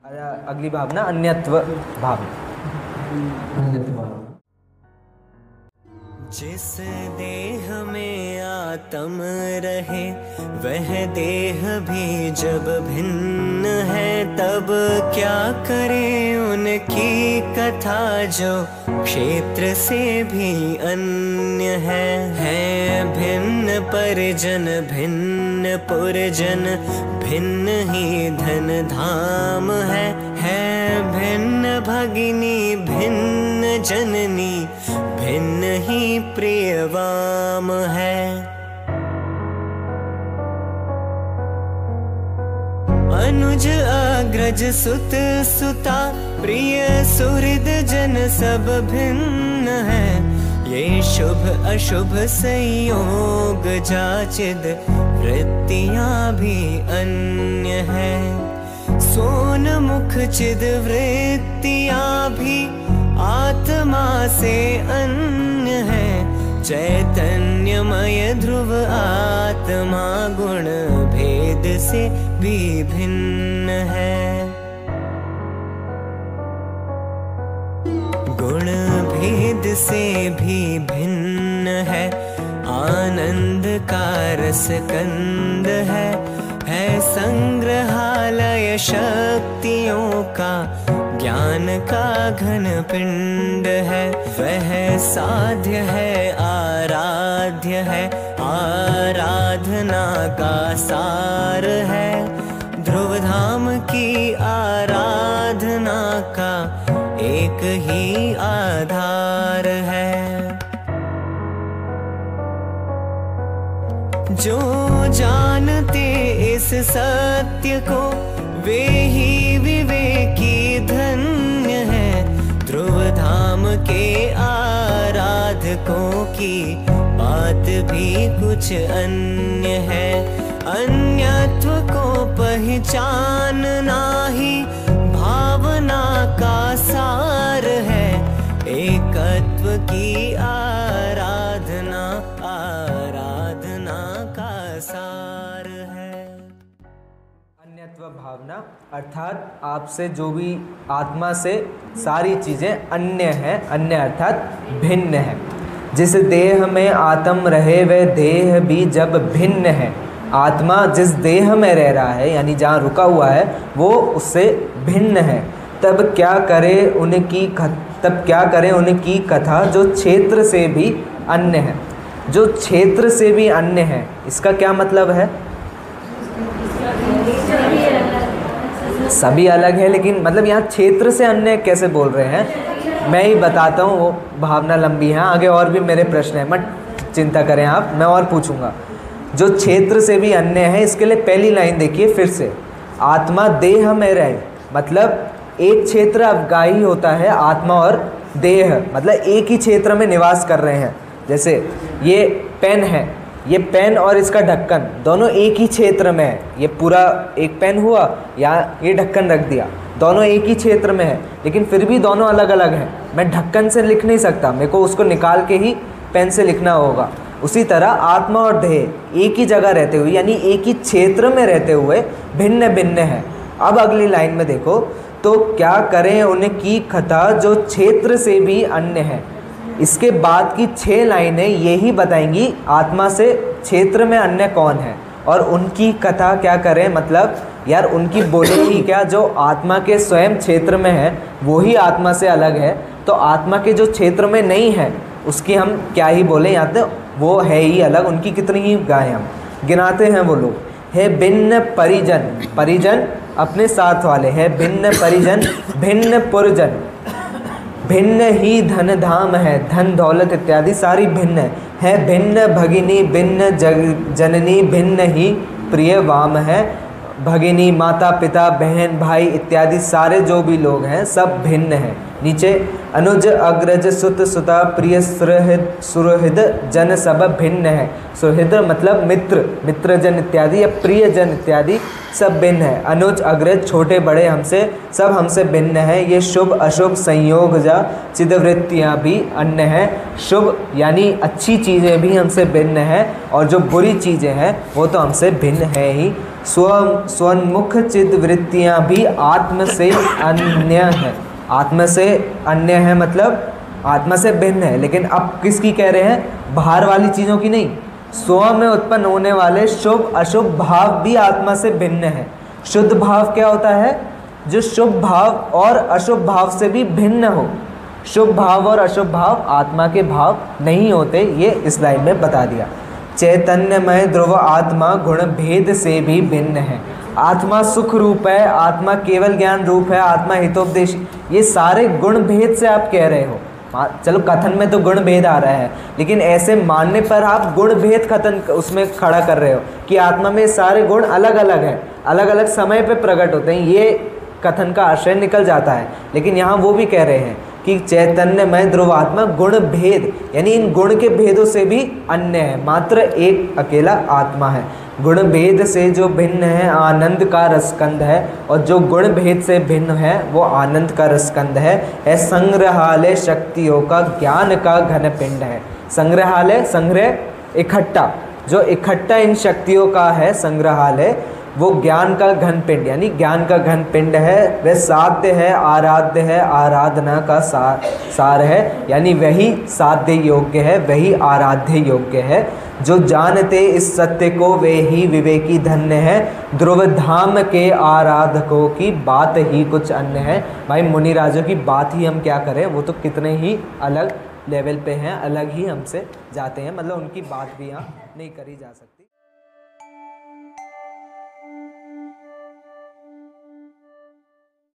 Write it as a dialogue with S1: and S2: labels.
S1: अगली भावना अन्यत्व भावना।
S2: जिस देह में आत्म रहे वह देह भी जब भिन्न है, तब क्या करे उनकी कथा जो क्षेत्र से भी अन्य है भिन्न परिजन भिन्न पुरजन, भिन्न ही धन धाम है भिन्न भगिनी भिन्न जननी, भिन्न ही प्रियवाम है। अनुज अग्रज सुत सुता प्रिय सुहृद जन सब भिन्न है, ये शुभ अशुभ संयोग जाचिद वृत्तियां भी अन्य है। सोन मुख चिद वृत्तियां भी आत्मा से अन्य है, चैतन्यमय ध्रुव आत्मा गुण भेद से भी भिन्न है। गुण भेद से भी भिन्न है, आनंद का रस कंद है संग्रहालय शक्तियों का, ज्ञान का घन पिंड है, वह साध्य है आराध्य है, आराधना का सार है, ध्रुव धाम की आराधना का एक ही आधार है। जो जानते इस सत्य को वे ही विवेकी धन्य है, ध्रुव धाम के आराधकों की बात भी कुछ अन्य है। अन्यत्व को पहचानना ही भावना का सार है, एकत्व की आराधना का सार है।
S1: अन्यत्व भावना अर्थात आपसे जो भी आत्मा से सारी चीज़ें अन्य हैं, अन्य अर्थात भिन्न है। जिस देह में आत्म रहे वह देह भी जब भिन्न है, आत्मा जिस देह में रह रहा है यानी जहाँ रुका हुआ है वो उससे भिन्न है, तब क्या करें उनकी कथा जो क्षेत्र से भी अन्य है। जो क्षेत्र से भी अन्य है इसका क्या मतलब है? सभी अलग है, लेकिन मतलब यहाँ क्षेत्र से अन्य कैसे बोल रहे हैं मैं ही बताता हूँ। वो भावना लंबी है, आगे और भी मेरे प्रश्न हैं, मत चिंता करें आप, मैं और पूछूंगा। जो क्षेत्र से भी अन्य है इसके लिए पहली लाइन देखिए फिर से, आत्मा देह में रहे, मतलब एक क्षेत्र अवगाही होता है, आत्मा और देह मतलब एक ही क्षेत्र में निवास कर रहे हैं। जैसे ये पेन है, ये पेन और इसका ढक्कन दोनों एक ही क्षेत्र में है, ये पूरा एक पेन हुआ या ये ढक्कन रख दिया, दोनों एक ही क्षेत्र में है, लेकिन फिर भी दोनों अलग अलग हैं। मैं ढक्कन से लिख नहीं सकता, मेरे को उसको निकाल के ही पेन से लिखना होगा। उसी तरह आत्मा और देह एक ही जगह रहते हुए यानी एक ही क्षेत्र में रहते हुए भिन्न भिन्न है। अब अगली लाइन में देखो, तो क्या करें उनकी कथा जो क्षेत्र से भी अन्य है। इसके बाद की 6 लाइनें यही बताएंगी आत्मा से क्षेत्र में अन्य कौन है, और उनकी कथा क्या करें मतलब यार उनकी बोलेगी क्या, जो आत्मा के स्वयं क्षेत्र में है वो ही आत्मा से अलग है, तो आत्मा के जो क्षेत्र में नहीं है उसकी हम क्या ही बोलें, या तो वो है ही अलग। उनकी कितनी ही गाएं हम गिनाते हैं वो लोग है। भिन्न परिजन, परिजन अपने साथ वाले हैं, भिन्न परिजन भिन्न पुरजन, भिन्न ही धन धाम है, धन दौलत इत्यादि सारी भिन्न है। भिन्न भगिनी भिन्न जननी, भिन्न ही प्रिय वाम है। भगिनी माता पिता बहन भाई इत्यादि सारे जो भी लोग हैं सब भिन्न हैं। नीचे अनुज अग्रज सुत सुता प्रिय सुहृद जन सब भिन्न है। सुहृद मतलब मित्र, मित्रजन इत्यादि या प्रियजन इत्यादि सब भिन्न है। अनुज अग्रज छोटे बड़े हमसे सब हमसे भिन्न है। ये शुभ अशुभ संयोग जा चिदवृत्तियाँ भी अन्य हैं। शुभ यानी अच्छी चीज़ें भी हमसे भिन्न है और जो बुरी चीज़ें हैं वो तो हमसे भिन्न है ही। स्वन्मुख चिद वृत्तियाँ भी आत्म से अन्य है। आत्मा से अन्य है मतलब आत्मा से भिन्न है, लेकिन अब किसकी कह रहे हैं? बाहर वाली चीज़ों की नहीं। स्व में उत्पन्न होने वाले शुभ अशुभ भाव भी आत्मा से भिन्न है। शुद्ध भाव क्या होता है? जो शुभ भाव और अशुभ भाव से भी भिन्न हो। शुभ भाव और अशुभ भाव आत्मा के भाव नहीं होते, ये इस लाइन में बता दिया। चैतन्यमय ध्रुव आत्मा गुण भेद से भी भिन्न है। आत्मा सुख रूप है, आत्मा केवल ज्ञान रूप है, आत्मा हितोपदेश, ये सारे गुण भेद से आप कह रहे हो। चलो कथन में तो गुण भेद आ रहा है, लेकिन ऐसे मानने पर आप गुण भेद कथन उसमें खड़ा कर रहे हो कि आत्मा में सारे गुण अलग अलग हैं, अलग अलग समय पे प्रकट होते हैं, ये कथन का आशय निकल जाता है। लेकिन यहाँ वो भी कह रहे हैं कि चैतन्यमय ध्रुव आत्मा गुण भेद, यानी इन गुण के भेदों से भी अन्य है, मात्र एक अकेला आत्मा है। गुण भेद से जो भिन्न है आनंद का रसकंद है, और जो गुण भेद से भिन्न है वो आनंद का रसकंद है संग्रहालय शक्तियों का ज्ञान का घन पिंड है। संग्रहालय, संग्रह इकट्ठा, जो इकट्ठा इन शक्तियों का है संग्रहालय, वो ज्ञान का घन पिंड, यानी ज्ञान का घन पिंड है। वह साध्य है, आराध्य है, आराधना का सार है, यानी वही साध्य योग्य है, वही आराध्य योग्य है। जो जानते इस सत्य को वे ही विवेकी धन्य है। ध्रुव धाम के आराधकों की बात ही कुछ अन्य है। भाई मुनिराजों की बात ही हम क्या करें, वो तो कितने ही अलग लेवल पे हैं, अलग ही हमसे जाते हैं, मतलब उनकी बात भी यहाँ नहीं करी जा सकती।